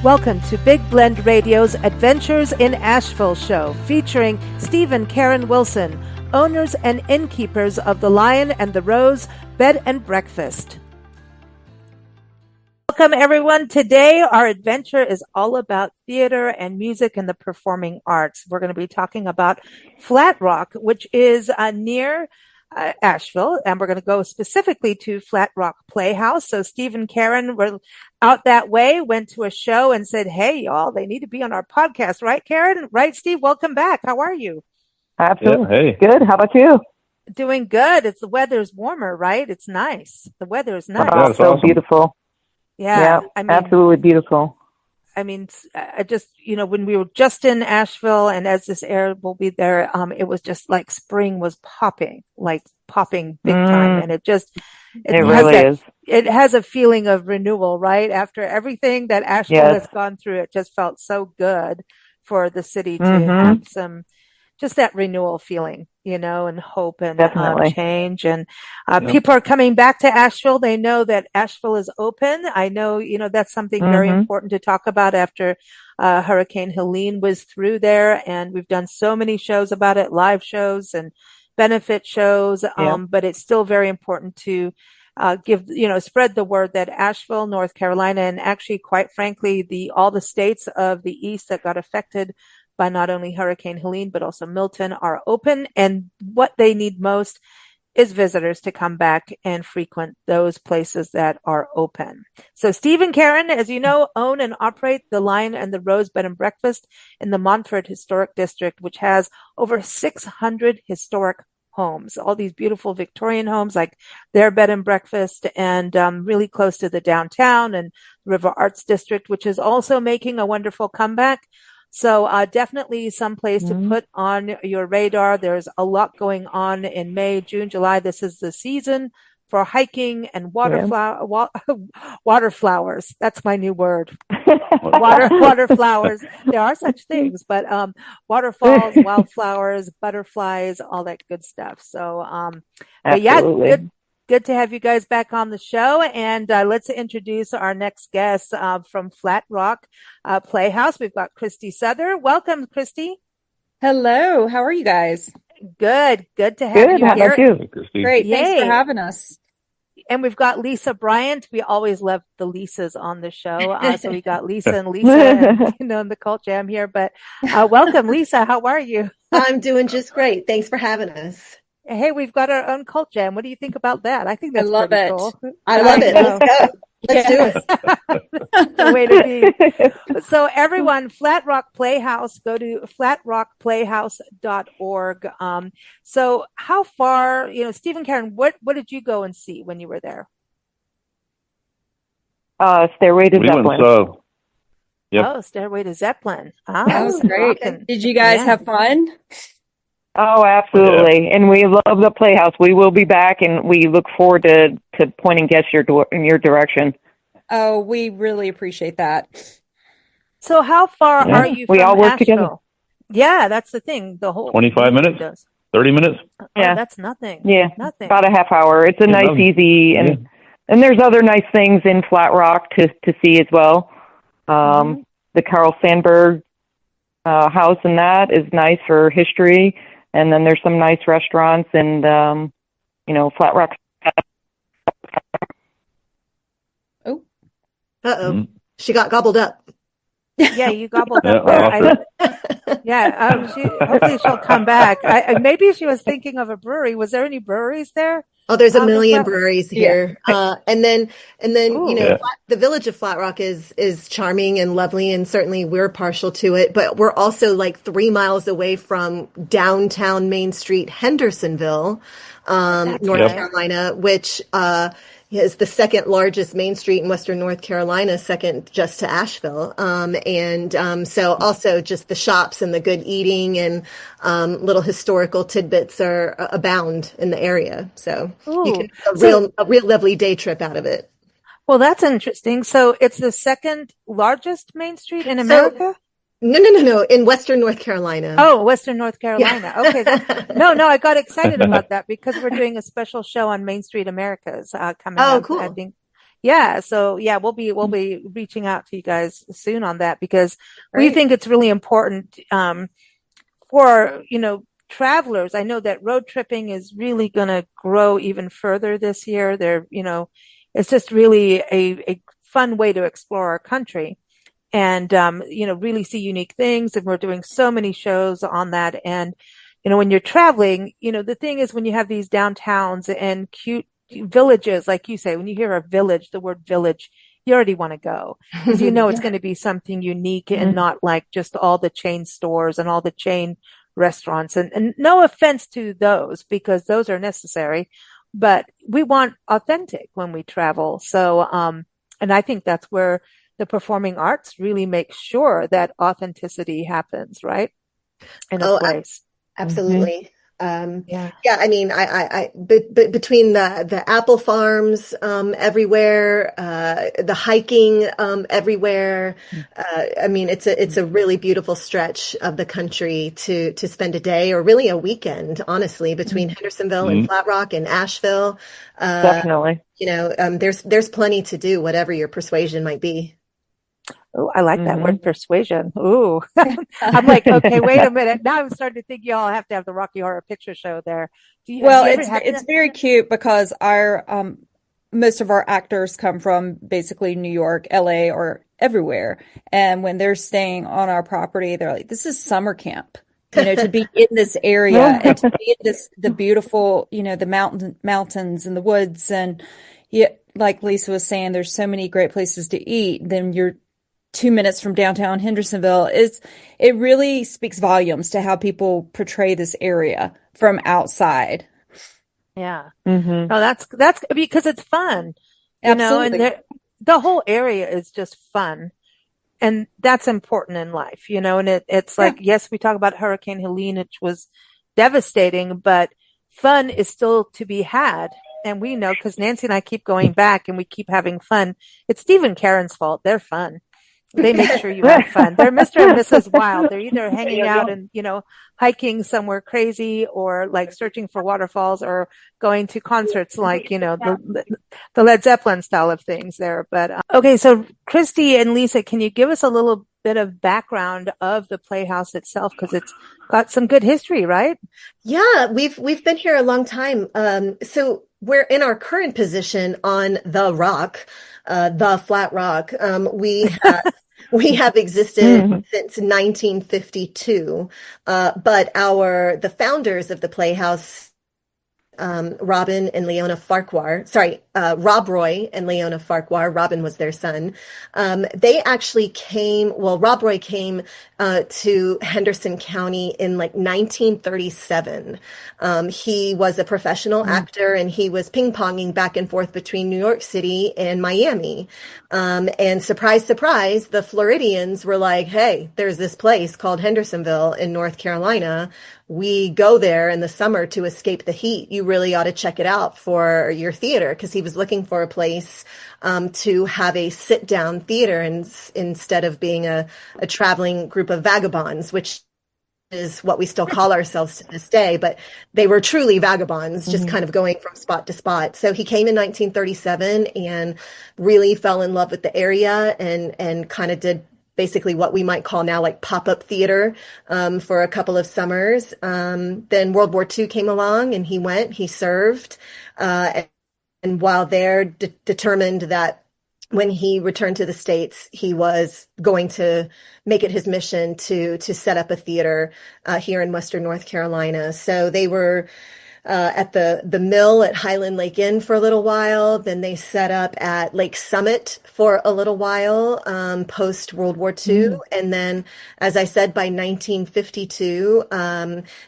Welcome to Big Blend Radio's Adventures in Asheville show, featuring Steve and Karen Wilson, owners and innkeepers of the Lion and the Rose Bed and Breakfast. Welcome, everyone. Today, our adventure is all about theater and music and the performing arts. We're going to be talking about Flat Rock, which is near Asheville, and we're going to go specifically to Flat Rock Playhouse. So Steve and Karen were out that way, went to a show and said, hey, y'all, they need to be on our podcast. Right, Karen? Right, Steve? Welcome back. How are you? Absolutely. Yeah, hey. Good. How about you? Doing good. The weather's warmer, right? It's nice. The weather is nice. Oh, so awesome. Beautiful. Yeah. I mean, absolutely beautiful. I mean, I just, when we were just in Asheville and as this air will be there, it was just like spring was popping big time. And it really is. It has a feeling of renewal, right? After everything that Asheville has gone through, it just felt so good for the city to have just that renewal feeling, and hope and change. And people are coming back to Asheville. They know that Asheville is open. I know, that's something very important to talk about after Hurricane Helene was through there. And we've done so many shows about it, live shows and benefit shows. But it's still very important to spread the word that Asheville, North Carolina, and actually, quite frankly, all the states of the East that got affected by not only Hurricane Helene, but also Milton are open. And what they need most is visitors to come back and frequent those places that are open. So Steve and Karen, as you know, own and operate the Lion and the Rose Bed and Breakfast in the Montford Historic District, which has over 600 historic homes, all these beautiful Victorian homes like their bed and breakfast, and really close to the downtown and River Arts District, which is also making a wonderful comeback. So definitely some place to put on your radar. There's a lot going on in May, June, July. This is the season for hiking and water flowers. That's my new word. water flowers. There are such things, but waterfalls, wildflowers, butterflies, all that good stuff. So, but yeah, good to have you guys back on the show. And let's introduce our next guest from Flat Rock Playhouse. We've got Christy Souther. Welcome, Christy. Hello. How are you guys? Good to have you How here. about you? Hey, Christy. Great. Yay. Thanks for having us. And we've got Lisa Bryant. We always love the Lisas on the show. So we got Lisa and the Cult Jam here. But welcome, Lisa. How are you? I'm doing just great. Thanks for having us. Hey, we've got our own Cult Jam. What do you think about that? I think that's pretty cool. I love it. Let's go. Let's do it. The way to be. So everyone, Flat Rock Playhouse, go to flatrockplayhouse.org. So how far, Steve and Karen, what did you go and see when you were there? Stairway to Zeppelin. Yep. Oh, Stairway to Zeppelin. That was great. Did you guys have fun? Oh, absolutely. Yeah. And we love the Playhouse. We will be back, and we look forward to pointing guests in your direction. Oh, we really appreciate that. So how far are you from We all work Asheville? together. Yeah, that's the thing. The whole 25 minutes? 30 minutes? Yeah. That's nothing. Yeah, nothing. about a half hour. It's a nice, easy, and there's other nice things in Flat Rock to see as well. The Carole Sandburg house, and that is nice for history. And then there's some nice restaurants and, Flat Rock. Oh. Uh-oh. She got gobbled up. Yeah, you gobbled up there. Hopefully she'll come back. Maybe she was thinking of a brewery. Was there any breweries there? Oh, there's a million breweries here. And then, the village of Flat Rock is charming and lovely. And certainly we're partial to it, but we're also like 3 miles away from downtown Main Street, Hendersonville, North Carolina, which, is the second largest main street in Western North Carolina, second just to Asheville. So also just the shops and the good eating and little historical tidbits are abound in the area. So you can a real lovely day trip out of it. Well, that's interesting. So it's the second largest main street in America? No. In Western North Carolina. Oh, Western North Carolina. Yeah. Okay. No, I got excited about that because we're doing a special show on Main Street Americas coming up. Cool. I think. Yeah, so yeah, we'll be reaching out to you guys soon on that because we think it's really important for, travelers. I know that road tripping is really going to grow even further this year. It's just really a fun way to explore our country and, really see unique things. And we're doing so many shows on that. And, when you're traveling, the thing is when you have these downtowns and cute villages, like you say, when you hear a village, the word village, you already want to go because it's going to be something unique and not like just all the chain stores and all the chain restaurants. And no offense to those because those are necessary, but we want authentic when we travel. So, and I think that's where the performing arts really make sure that authenticity happens, right? In a place. Absolutely. Yeah, I mean, but between the apple farms, everywhere, the hiking, everywhere, I mean, it's a really beautiful stretch of the country to spend a day or really a weekend, honestly, between Hendersonville and Flat Rock and Asheville. Definitely. There's plenty to do, whatever your persuasion might be. Oh, I like that word, persuasion. Ooh, I'm like, okay, wait a minute. Now I'm starting to think y'all have to have the Rocky Horror Picture Show there. It's very cute because our most of our actors come from basically New York, LA, or everywhere. And when they're staying on our property, they're like, "This is summer camp." To be in this area and to be in the beautiful, the mountains and the woods, and like Lisa was saying, there's so many great places to eat. Then you're 2 minutes from downtown Hendersonville. It really speaks volumes to how people portray this area from outside. Yeah. No, that's because it's fun, Absolutely. and the whole area is just fun. And that's important in life, and it's like, yes, we talk about Hurricane Helene, which was devastating, but fun is still to be had. And we know because Nancy and I keep going back and we keep having fun. It's Steve and Karen's fault. They're fun. They make sure you have fun. They're Mr. and Mrs. Wild. They're either hanging out and, hiking somewhere crazy or like searching for waterfalls or going to concerts like, the Led Zeppelin style of things there. But okay, so Christy and Lisa, can you give us a little bit of background of the Playhouse itself? Because it's got some good history, right? Yeah, we've been here a long time. So we're in our current position on the Rock, the Flat Rock. We have existed since 1952, but the founders of the Playhouse, Robin and Leona Farquhar, Rob Roy and Leona Farquhar, Robin was their son. They actually Rob Roy came to Henderson County in like 1937. He was a professional actor and he was ping-ponging back and forth between New York City and Miami. And surprise, surprise, the Floridians were like, hey, there's this place called Hendersonville in North Carolina. We go there in the summer to escape the heat. You really ought to check it out for your theater, because he was looking for a place to have a sit-down theater instead of being a traveling group of vagabonds, which is what we still call ourselves to this day, but they were truly vagabonds, just kind of going from spot to spot. So he came in 1937 and really fell in love with the area and kind of did basically what we might call now like pop-up theater for a couple of summers. Then World War II came along and he served. And while there, determined that when he returned to the States, he was going to make it his mission to set up a theater here in Western North Carolina. So they were at the mill at Highland Lake Inn for a little while. Then they set up at Lake Summit for a little while post World War II. And then, as I said, by 1952,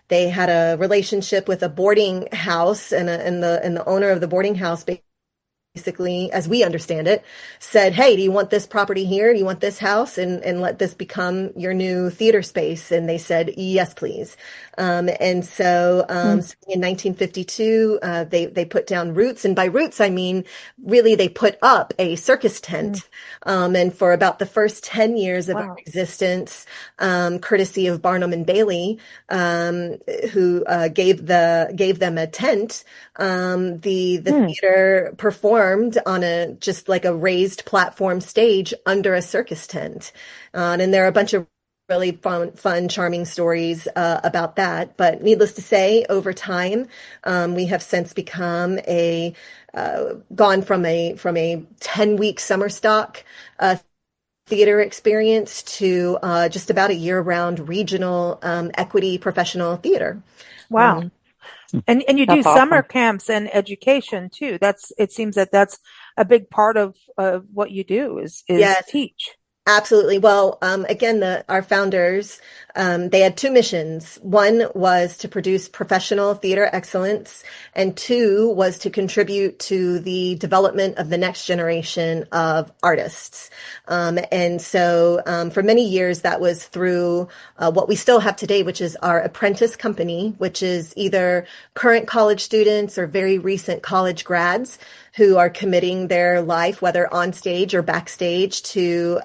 they had a relationship with a boarding house, and the owner of the boarding house basically, as we understand it, said, hey, do you want this property here? Do you want this house? And let this become your new theater space? And they said, yes, please. And so in 1952, they put down roots. And by roots, I mean, really, they put up a circus tent. And for about the first 10 years of our existence, courtesy of Barnum and Bailey, who gave them a tent, the theater performed performed on just like a raised platform stage under a circus tent. And there are a bunch of really fun, charming stories about that. But needless to say, over time, we have since become gone from a 10-week summer stock theater experience to just about a year-round regional equity professional theater. Wow. And you do awesome. summer camps and education too. It seems that's a big part of what you do is Yes. teach. Absolutely. Well, again, our founders, they had two missions. One was to produce professional theater excellence, and two was to contribute to the development of the next generation of artists. And so for many years, that was through what we still have today, which is our apprentice company, which is either current college students or very recent college grads who are committing their life, whether on stage or backstage, to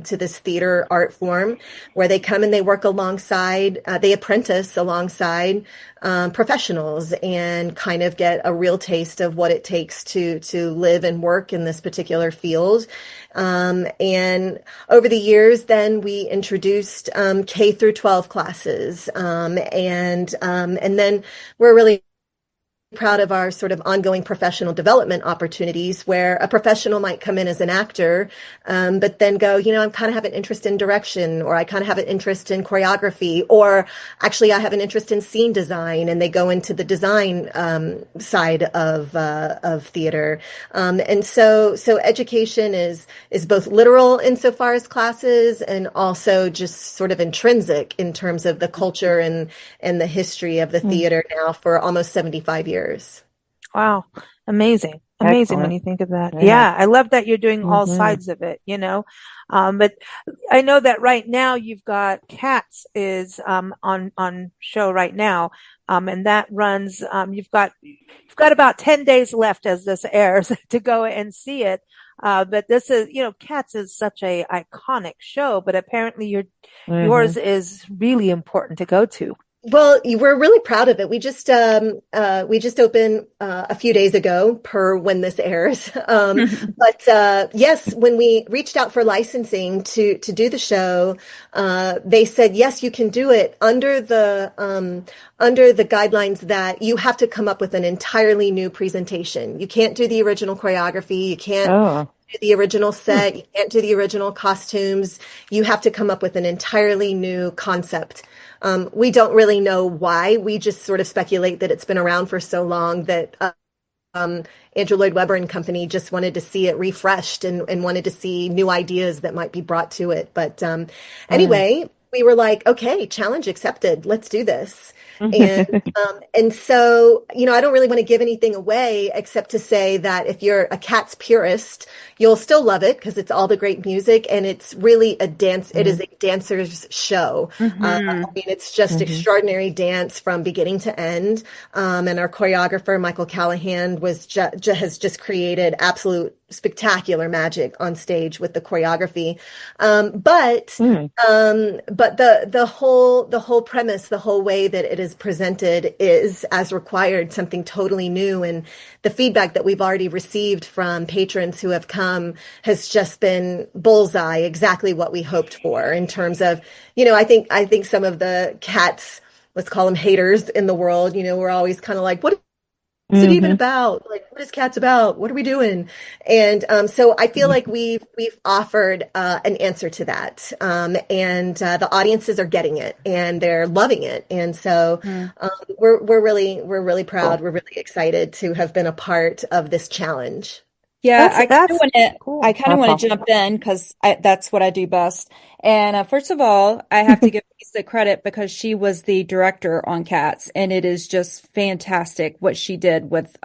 this theater art form, where they come and they work alongside, they apprentice alongside professionals and kind of get a real taste of what it takes to live and work in this particular field. And over the years, then we introduced K through 12 classes, and then we're really proud of our sort of ongoing professional development opportunities, where a professional might come in as an actor, but then go, I kind of have an interest in direction, or I kind of have an interest in choreography, or actually I have an interest in scene design, and they go into the design side of theater. And so education is both literal insofar as classes, and also just sort of intrinsic in terms of the culture and the history of the theater now for almost 75 years. Wow. Amazing. Amazing when you think of that. Yeah. I love that you're doing all sides of it, but I know that right now you've got Cats is, on show right now. And that runs, you've got about 10 days left as this airs to go and see it. But this is, Cats is such a iconic show, but apparently yours is really important to go to. Well, we're really proud of it. We just opened a few days ago, per when this airs. But yes, when we reached out for licensing to do the show, they said yes, you can do it under the guidelines that you have to come up with an entirely new presentation. You can't do the original choreography. You can't do the original set. You can't do the original costumes. You have to come up with an entirely new concept. We don't really know why. We just sort of speculate that it's been around for so long that Andrew Lloyd Webber and company just wanted to see it refreshed and wanted to see new ideas that might be brought to it. But anyway, we were like, okay, challenge accepted. Let's do this. And so, I don't really want to give anything away except to say that if you're a Cats purist, you'll still love it because it's all the great music, and it's really a dance. It is a dancer's show. It's just extraordinary dance from beginning to end. And our choreographer, Michael Callahan, has just created absolute spectacular magic on stage with the choreography. But the whole premise, the whole way that it is presented is, as required, something totally new. And the feedback that we've already received from patrons who have come has just been bullseye, exactly what we hoped for in terms of, I think some of the Cats, let's call them haters in the world, we're always kind of like, what is it even about? Like, what is Cats about? What are we doing? And so I feel like we've offered an answer to that, and the audiences are getting it and they're loving it. And so we're really proud. We're really excited to have been a part of this challenge. Yeah, I kind of want to jump in because that's what I do best. And first of all, I have to give Lisa credit because she was the director on Cats, and it is just fantastic what she did with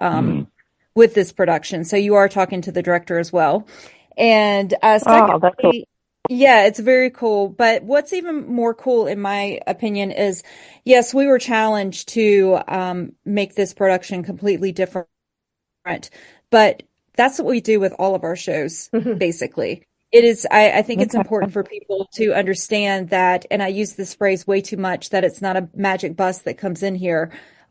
this production. So you are talking to the director as well. And secondly, that's cool. Yeah, it's very cool. But what's even more cool, in my opinion, is yes, we were challenged to make this production completely different, but that's what we do with all of our shows, basically. It is, I think it's important for people to understand that, and I use this phrase way too much, that it's not a magic bus that comes in here.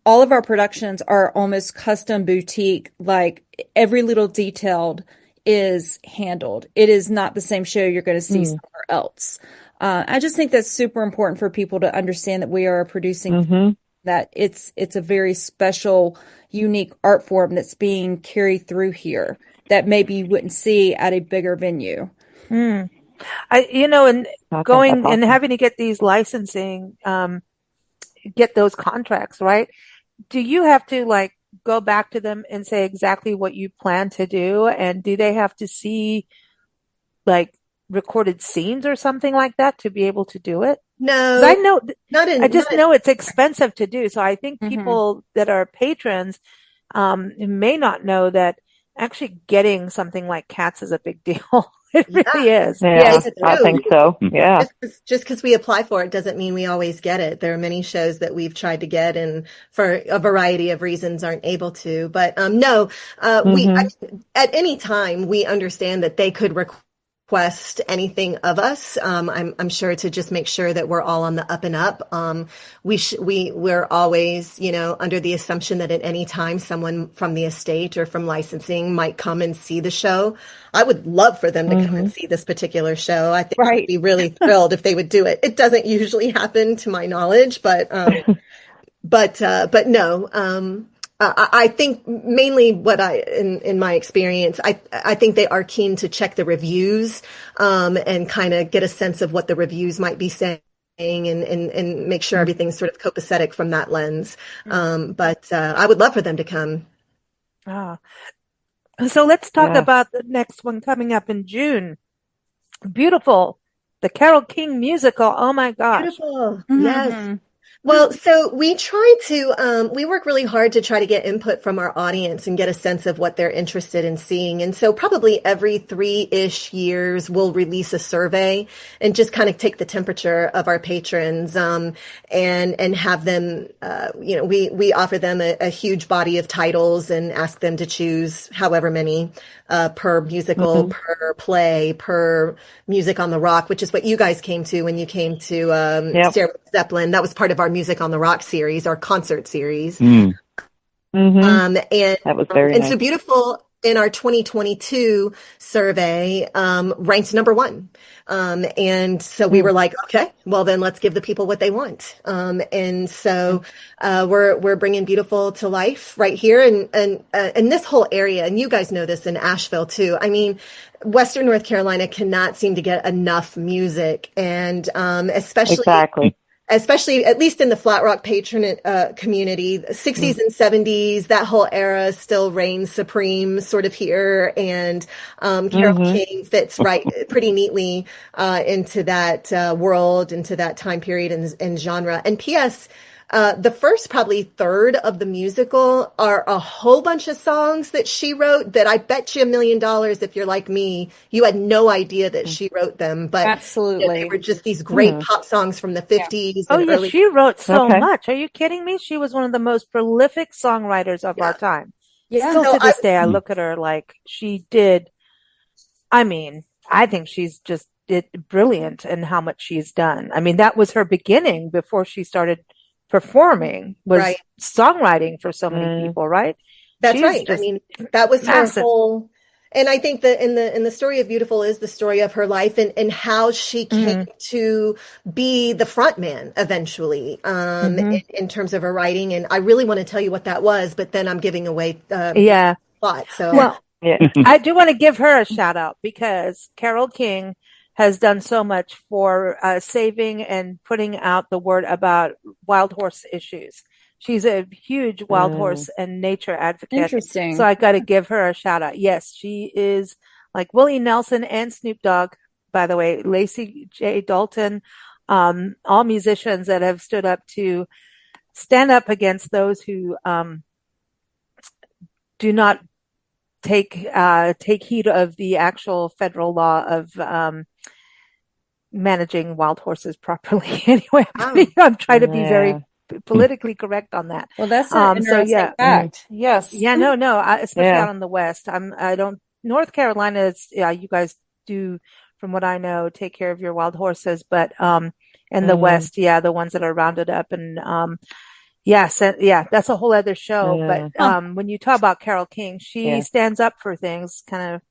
all of our productions are almost custom boutique, like every little detail is handled. It is not the same show you're going to see somewhere else. I just think that's super important for people to understand that we are producing that it's a very special, unique art form that's being carried through here that maybe you wouldn't see at a bigger venue. And going and having to get these licensing, get those contracts, right? Do you have to like go back to them and say exactly what you plan to do? And do they have to see like recorded scenes or something like that to be able to do it? No, I know, I just know it's expensive to do. So I think people that are patrons, may not know that actually getting something like Cats is a big deal. It really is. Yeah, Yes, I think so. Yeah. Just because we apply for it doesn't mean we always get it. There are many shows that we've tried to get and for a variety of reasons aren't able to. But at any time we understand that they could request anything of us. I'm sure to just make sure that we're all on the up and up. We're always, under the assumption that at any time someone from the estate or from licensing might come and see the show. I would love for them to come and see this particular show. I think I'd be really thrilled if they would do it. It doesn't usually happen to my knowledge, but no. I think mainly in my experience, I think they are keen to check the reviews, and kind of get a sense of what the reviews might be saying and make sure everything's sort of copacetic from that lens. But I would love for them to come. So let's talk about the next one coming up in June. Beautiful. The Carole King musical. Oh my gosh. Beautiful. Yes. Well, so we work really hard to try to get input from our audience and get a sense of what they're interested in seeing. And so probably every 3-ish years, we'll release a survey and just kind of take the temperature of our patrons, and have them, we offer them a huge body of titles and ask them to choose however many, per musical, per play, per music on the rock, which is what you guys came to when you came to, Stairway to Zeppelin. That was part of our Music on the Rock series, our concert series. And that was very nice. So Beautiful in our 2022 survey, ranked number 1. And so we were like, okay, well then let's give the people what they want. And so, we're bringing Beautiful to life right here and this whole area. And you guys know this in Asheville too. I mean, Western North Carolina cannot seem to get enough music, and especially at least in the Flat Rock patron community, 60s and 70s, that whole era still reigns supreme sort of here. And Carole King fits pretty neatly into that world, into that time period and genre. And P.S., the first probably third of the musical are a whole bunch of songs that she wrote that I bet you $1 million, if you're like me, you had no idea that she wrote them. But absolutely, they were just these great pop songs from the 50s. And she wrote so much. Are you kidding me? She was one of the most prolific songwriters of our time. Still to this day, I look at her like she did. I mean, I think she's just brilliant in how much she's done. I mean, that was her beginning before she started performing, was songwriting for so many people, right? That's right. I mean, that was her whole, and I think that in the story of Beautiful is the story of her life and how she came to be the front man eventually, in terms of her writing. And I really want to tell you what that was, but then I'm giving away, plot. So I do want to give her a shout out because Carole King has done so much for saving and putting out the word about wild horse issues. She's a huge wild horse and nature advocate. Interesting. So I got to give her a shout out. Yes, she is like Willie Nelson and Snoop Dogg, by the way, Lacey J. Dalton, all musicians that have stood up to stand up against those who do not take heed of the actual federal law of managing wild horses properly. Anyway, I'm trying to be very politically correct on that. Well, that's an interesting fact. Yes. Yeah, no, especially out in the West. North Carolina is, you guys do, from what I know, take care of your wild horses, but in the West, the ones that are rounded up and Yes, yeah, that's a whole other show. But when you talk about Carole King, she stands up for things kind of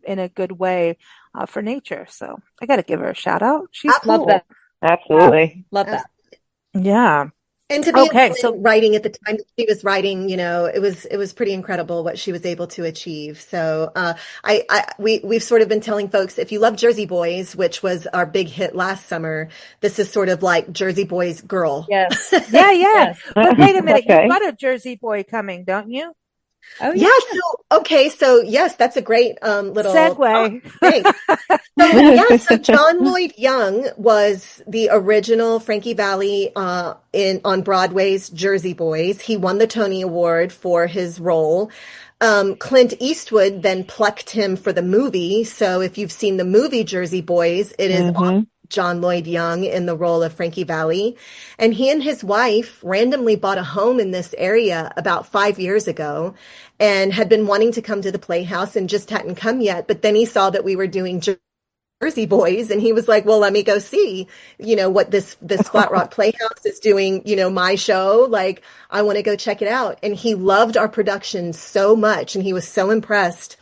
in a good way for nature. So I got to give her a shout out. She's Love cool. that. Absolutely. Love that. Yeah. And to be writing at the time that she was writing, it was pretty incredible what she was able to achieve. So we've sort of been telling folks, if you love Jersey Boys, which was our big hit last summer, this is sort of like Jersey Boys Girl. Yes. Yeah. Yes. But wait a minute, you've got a Jersey Boy coming, don't you? Oh yeah. So yes, that's a great little segue. So John Lloyd Young was the original Frankie Valli on Broadway's Jersey Boys. He won the Tony Award for his role. Clint Eastwood then plucked him for the movie. So if you've seen the movie Jersey Boys, it is on John Lloyd Young in the role of Frankie Valli. And he and his wife randomly bought a home in this area about 5 years ago and had been wanting to come to the Playhouse and just hadn't come yet. But then he saw that we were doing Jersey Boys and he was like, well, let me go see, what this Flat Rock Playhouse is doing, my show. Like, I want to go check it out. And he loved our production so much. And he was so impressed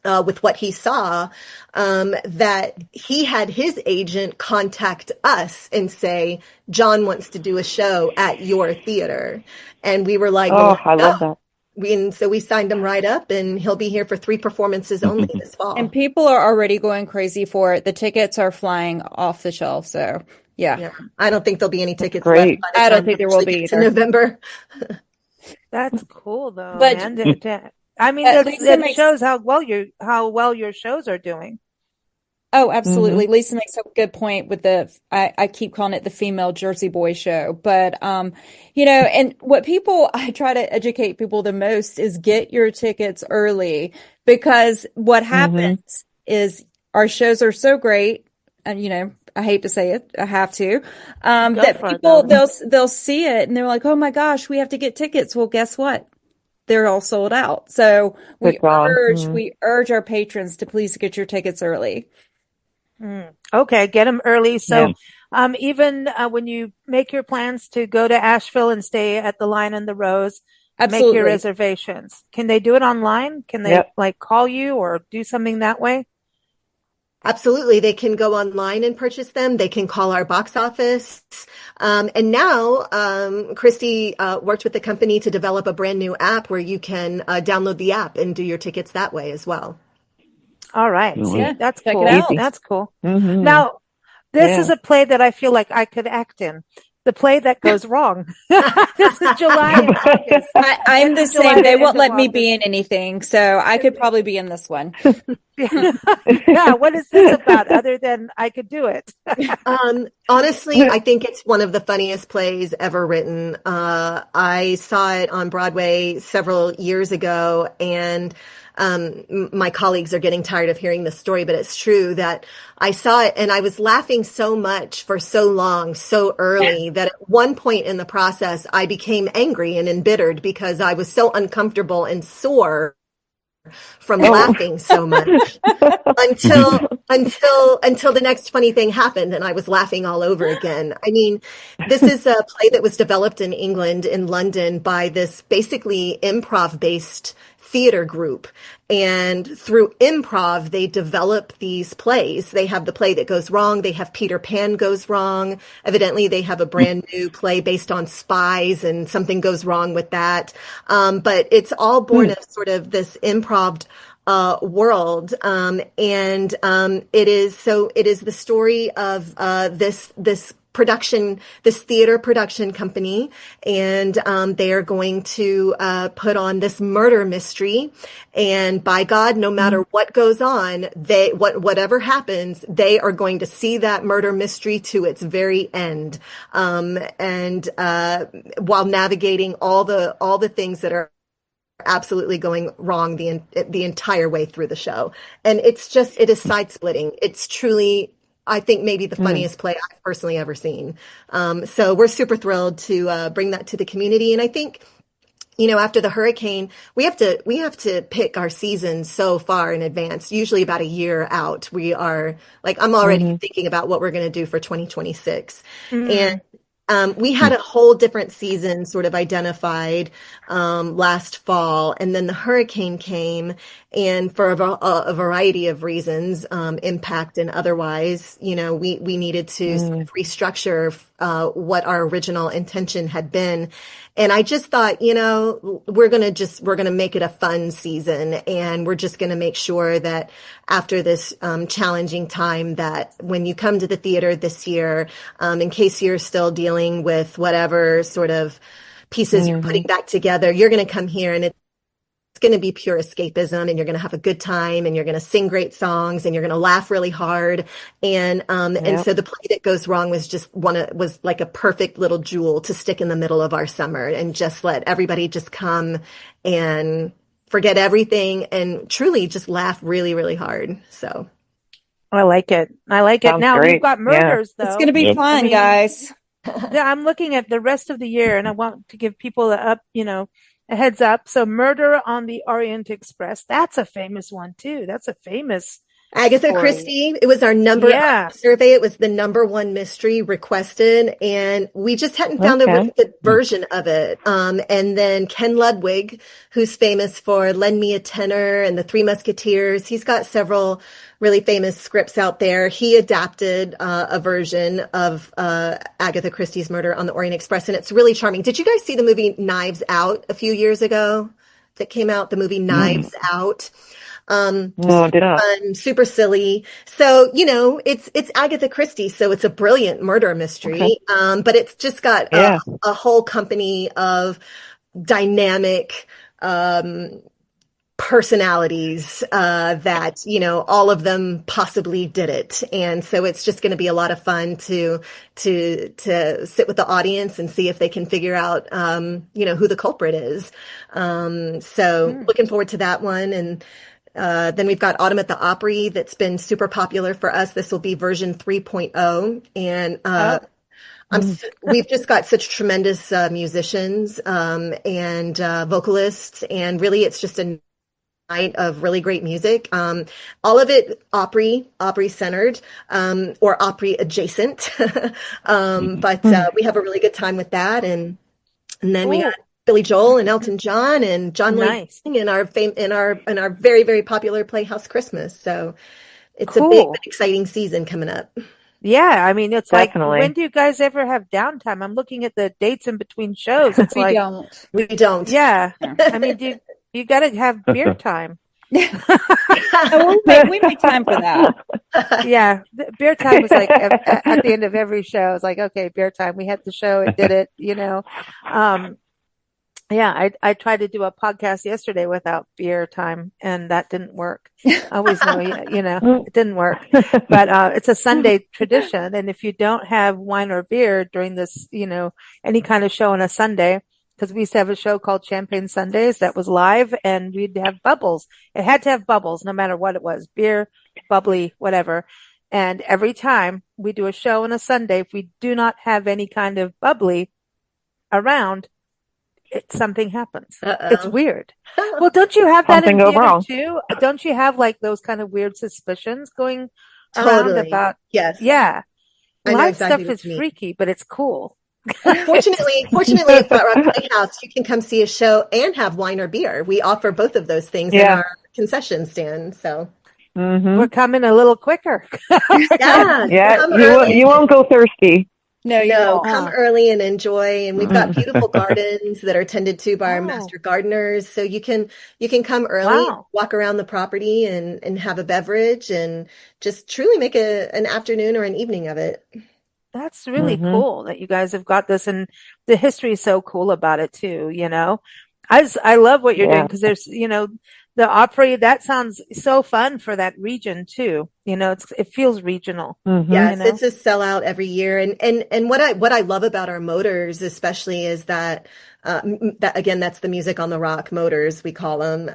with what he saw, that he had his agent contact us and say, John wants to do a show at your theater. And we were like, I love that. And so we signed him right up, and he'll be here for 3 performances only this fall. And people are already going crazy for it. The tickets are flying off the shelf. So yeah. I don't think there'll be any tickets left. I don't think there will be either. In November. That's cool though, but man. I mean, that shows how well your shows are doing. Oh, absolutely. Lisa makes a good point with I keep calling it the female Jersey Boy show. But, and what I try to educate people the most is get your tickets early, because what happens is our shows are so great. And, I hate to say it, I have to, that people, they'll see it and they're like, oh my gosh, we have to get tickets. Well, guess what? They're all sold out. So we urge our patrons to please get your tickets early. Okay, get them early. So even when you make your plans to go to Asheville and stay at the Lion and the Rose, make your reservations. Can they do it online? Can they call you or do something that way? Absolutely. They can go online and purchase them. They can call our box office. And now, Christy worked with the company to develop a brand new app where you can download the app and do your tickets that way as well. All right. See, that's check cool. it out. That's cool. Now, this is a play that I feel like I could act in. The play that goes wrong. This is July and August. I'm the same. They won't let me be in anything, so I could probably be in this one. Yeah, what is this about other than I could do it? Honestly, I think it's one of the funniest plays ever written. I saw it on Broadway several years ago, and my colleagues are getting tired of hearing this story, but it's true that I saw it and I was laughing so much for so long, so early, that at one point in the process, I became angry and embittered because I was so uncomfortable and sore from laughing so much until the next funny thing happened and I was laughing all over again. I mean, this is a play that was developed in England, in London, by this basically improv-based theater group. And through improv, they develop these plays. They have the play that goes wrong. They have Peter Pan goes wrong. Evidently, they have a brand new play based on spies and something goes wrong with that. But it's all born of sort of this improv world. It is the story of this theater production company, and they are going to put on this murder mystery. And by God, no matter what goes on, whatever happens, they are going to see that murder mystery to its very end. And while navigating all the things that are absolutely going wrong the entire way through the show. And it is side splitting. It's truly, I think, maybe the funniest play I've personally ever seen. So we're super thrilled to bring that to the community. And I think, after the hurricane, we have to pick our season so far in advance, usually about a year out. We are I'm already thinking about what we're going to do for 2026. And We had a whole different season sort of identified last fall, and then the hurricane came, and for a variety of reasons, impact and otherwise, we needed to sort of restructure what our original intention had been. And I just thought, we're going to make it a fun season, and we're just going to make sure that after this challenging time, that when you come to the theater this year, in case you're still dealing with whatever sort of pieces you're putting back together, you're going to come here, and it's going to be pure escapism, and you're going to have a good time, and you're going to sing great songs, and you're going to laugh really hard. And so the play that goes wrong was like a perfect little jewel to stick in the middle of our summer and just let everybody just come and forget everything and truly just laugh really, really hard. So I like it. Sounds Now great. we've got murders though. It's going to be fun, guys. I'm looking at the rest of the year, and I want to give people a heads up. So Murder on the Orient Express, that's a famous one too. That's a famous Agatha story. Christie. It was our survey. It was the number one mystery requested, and we just hadn't found a really good version of it. And then Ken Ludwig, who's famous for Lend Me a Tenor and The Three Musketeers, he's got several really famous scripts out there. He adapted a version of Agatha Christie's Murder on the Orient Express, and it's really charming. Did you guys see the movie Knives Out a few years ago that came out? The movie Knives Out. No, I did not. Super silly. So, it's Agatha Christie, so it's a brilliant murder mystery. But it's just got a whole company of dynamic personalities that all of them possibly did it, and so it's just going to be a lot of fun to sit with the audience and see if they can figure out who the culprit is. So looking forward to that one. And then we've got Autumn at the Opry that's been super popular for us. This will be version 3.0, and we've just got such tremendous musicians and vocalists, and really it's just a night of really great music. All of it Opry centered, or Opry adjacent. But we have a really good time with that. And then we got Billy Joel and Elton John and John Wayne in our very, very popular Playhouse Christmas. So it's a big, exciting season coming up. Yeah, I mean, it's Definitely. Like, when do you guys ever have downtime? I'm looking at the dates in between shows. It's We don't. Yeah. I mean, you got to have beer time. We make time for that. Yeah, beer time was like at the end of every show. It's like, okay, beer time. We had the show. It did it. Yeah, I tried to do a podcast yesterday without beer time, and that didn't work. I always know, it didn't work. But it's a Sunday tradition, and if you don't have wine or beer during this, any kind of show on a Sunday, because we used to have a show called Champagne Sundays that was live, and we'd have bubbles. It had to have bubbles, no matter what it was, beer, bubbly, whatever. And every time we do a show on a Sunday, if we do not have any kind of bubbly around, something happens. It's weird. Well, don't you have that in theater too? Don't you have like those kind of weird suspicions going around about? Yes. Yeah. Live exactly stuff is freaky, but it's cool. Fortunately, at Flat Rock Playhouse, you can come see a show and have wine or beer. We offer both of those things in our concession stand. So we're coming a little quicker. You won't go thirsty. No, come early and enjoy. And we've got beautiful gardens that are tended to by our master gardeners. So you can come early, walk around the property and have a beverage and just truly make an afternoon or an evening of it. That's really cool that you guys have got this, and the history is so cool about it too. I love what you're doing, because there's, the Opry, that sounds so fun for that region too. It feels regional. Yes, it's a sellout every year. And what I love about our motors, especially, is that, that's the music on the rock motors, we call them,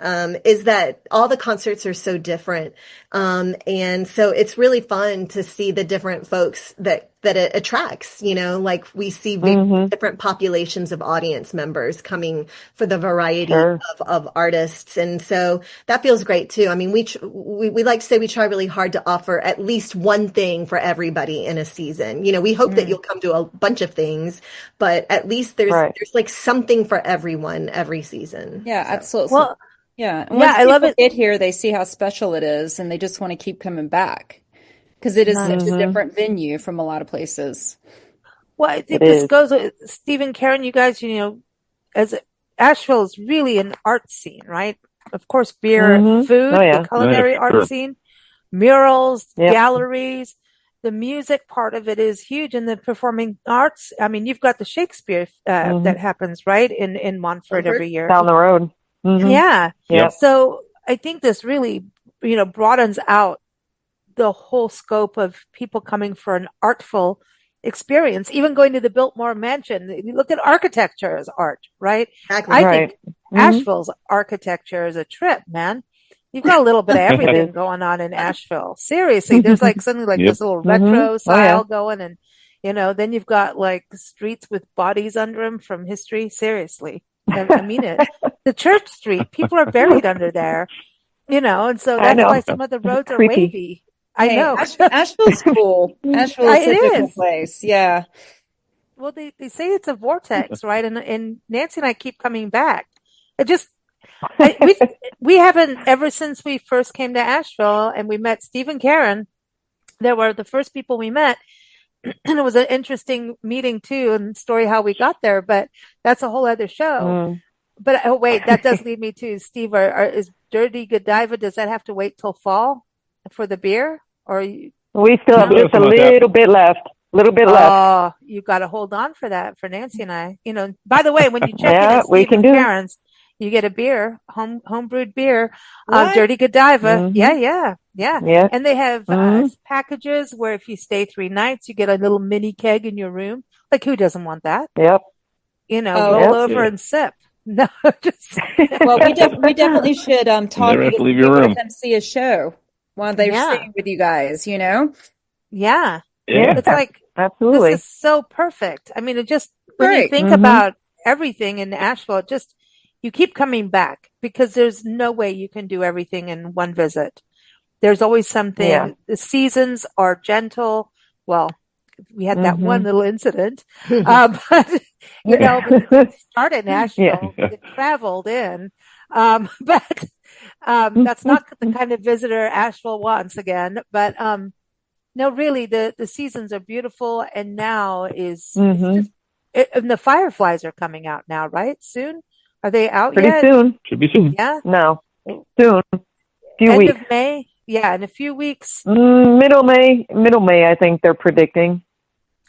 is that all the concerts are so different. And so it's really fun to see the different folks that it attracts, like we see different populations of audience members coming for the variety of artists. And so that feels great too. I mean, we like to say we try really hard to to offer at least one thing for everybody in a season. You know, we hope that you'll come to a bunch of things, but at least there's like something for everyone every season. Yeah, so. absolutely. Well, yeah. And once people get here, they see how special it is, and they just want to keep coming back because it is such a different venue from a lot of places. Well, I think this goes with Steve and Karen, you guys, you know, as Asheville is really an art scene, right? Of course, beer, food, the culinary art scene, murals, galleries, the music part of it is huge. And the performing arts, I mean, you've got the Shakespeare that happens, right, in Montfort every year. Down the road. Yeah. So I think this really, you know, broadens out the whole scope of people coming for an artful experience, even going to the Biltmore Mansion. You look at architecture as art, right? Exactly. I think Asheville's architecture is a trip, man. You've got a little bit of everything going on in Asheville. Seriously, there's like something like this little retro style going, and you know, then you've got like streets with bodies under them from history. Seriously, I mean it. The Church Street, people are buried under there, you know, and so that's why some of the roads are wavy. I know. Asheville's cool. Asheville is a different place. Yeah. Well, they say it's a vortex, right? And Nancy and I keep coming back. We haven't, ever since we first came to Asheville and we met Steve and Karen, they were the first people we met. And it was an interesting meeting too, and story how we got there, but that's a whole other show. But oh wait, that does lead me to Steve. Is Dirty Godiva, does that have to wait till fall for the beer? Or we still have just a little bit left. Oh, you got to hold on for that for Nancy and I. You know, by the way, when you check in at Steve and Karen's, you get a beer, home-brewed beer, Dirty Godiva. Yeah. And they have packages where if you stay 3 nights, you get a little mini keg in your room. Like, who doesn't want that? Yep. You know, roll over and sip. No, just well, we definitely should talk to leave your room. Come see a show while they're staying with you guys. You know. Yeah. It's like absolutely, this is so perfect. I mean, it just when you think about everything in Asheville, it just you keep coming back because there's no way you can do everything in one visit. There's always something. Yeah. The seasons are gentle. Well, we had that one little incident, but you know, it started in Asheville. It traveled in, but that's not the kind of visitor Asheville wants again. But no, really, the seasons are beautiful, and now is and the fireflies are coming out now, right? Soon. Are they out Pretty yet? soon. Should be soon. Yeah. No. Soon. Few End weeks. of May. Yeah, in a few weeks. Middle May, I think they're predicting.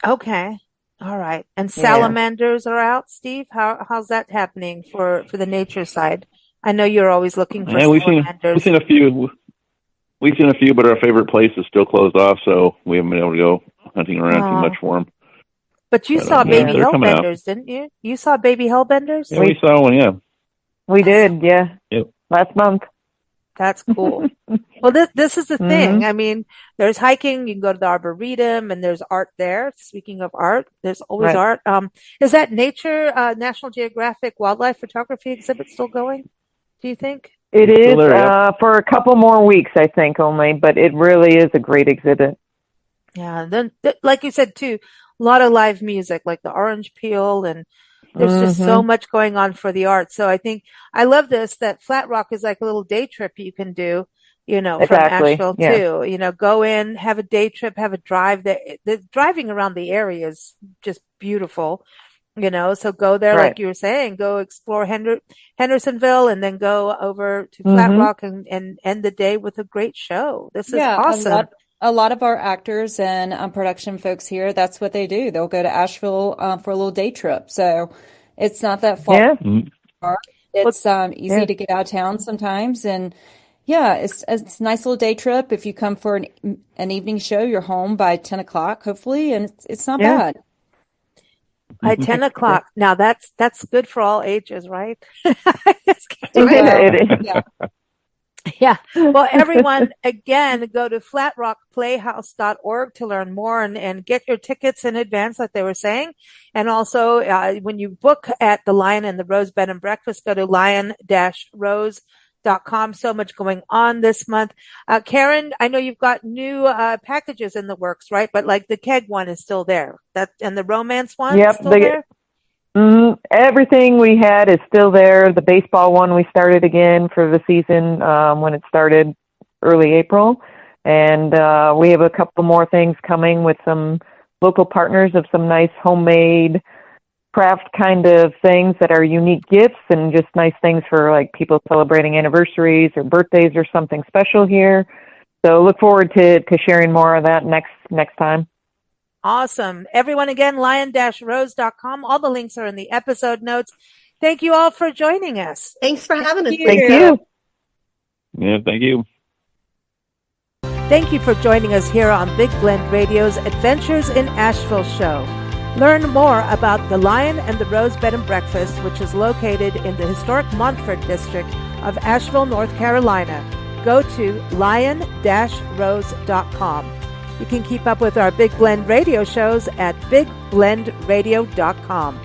Okay. All right. And salamanders are out, Steve? How's that happening for the nature side? I know you're always looking for salamanders. We've seen a few. We've seen a few, but our favorite place is still closed off, so we haven't been able to go hunting around too much for them. But you saw baby hellbenders, didn't you? You saw baby hellbenders? Yeah, we saw one, yeah. We did, yeah. Yep. Last month. That's cool. Well, this is the thing. I mean, there's hiking. You can go to the Arboretum, and there's art there. Speaking of art, there's always art. Is that Nature, National Geographic Wildlife Photography exhibit still going, do you think? It is for a couple more weeks, I think, only. But it really is a great exhibit. Yeah. Then, like you said, too, a lot of live music, like the Orange Peel, and there's just so much going on for the arts. So I think I love this, that Flat Rock is like a little day trip you can do, you know, from Asheville too. You know, go in, have a day trip, have a drive. The driving around the area is just beautiful, you know, so go there, like you were saying, go explore Hendersonville and then go over to Flat Rock and end the day with a great show. This is awesome. A lot of our actors and production folks here, that's what they do. They'll go to Asheville for a little day trip. So it's not that far. Yeah. It's easy to get out of town sometimes. And it's a nice little day trip. If you come for an evening show, you're home by 10 o'clock, hopefully. And it's not bad. By 10 o'clock. Now that's good for all ages, right? Yeah. Well, everyone, again, go to flatrockplayhouse.org to learn more and get your tickets in advance, like they were saying. And also, when you book at the Lion and the Rose Bed and Breakfast, go to lion-rose.com breweries.com. So much going on this month. Karen, I know you've got new packages in the works, right? But like the keg one is still there. And the romance one is still there? Everything we had is still there. The baseball one we started again for the season when it started early April. And we have a couple more things coming with some local partners of some nice homemade craft kind of things that are unique gifts and just nice things for like people celebrating anniversaries or birthdays or something special here. So look forward to sharing more of that next time. Awesome. Everyone, again, lion-rose.com. All the links are in the episode notes. Thank you all for joining us. Thanks for having us. Thank you. Yeah, thank you. Thank you for joining us here on Big Blend Radio's Adventures in Asheville show. Learn more about the Lion and the Rose Bed and Breakfast, which is located in the historic Montford district of Asheville, North Carolina. Go to lion-rose.com. You can keep up with our Big Blend Radio shows at bigblendradio.com.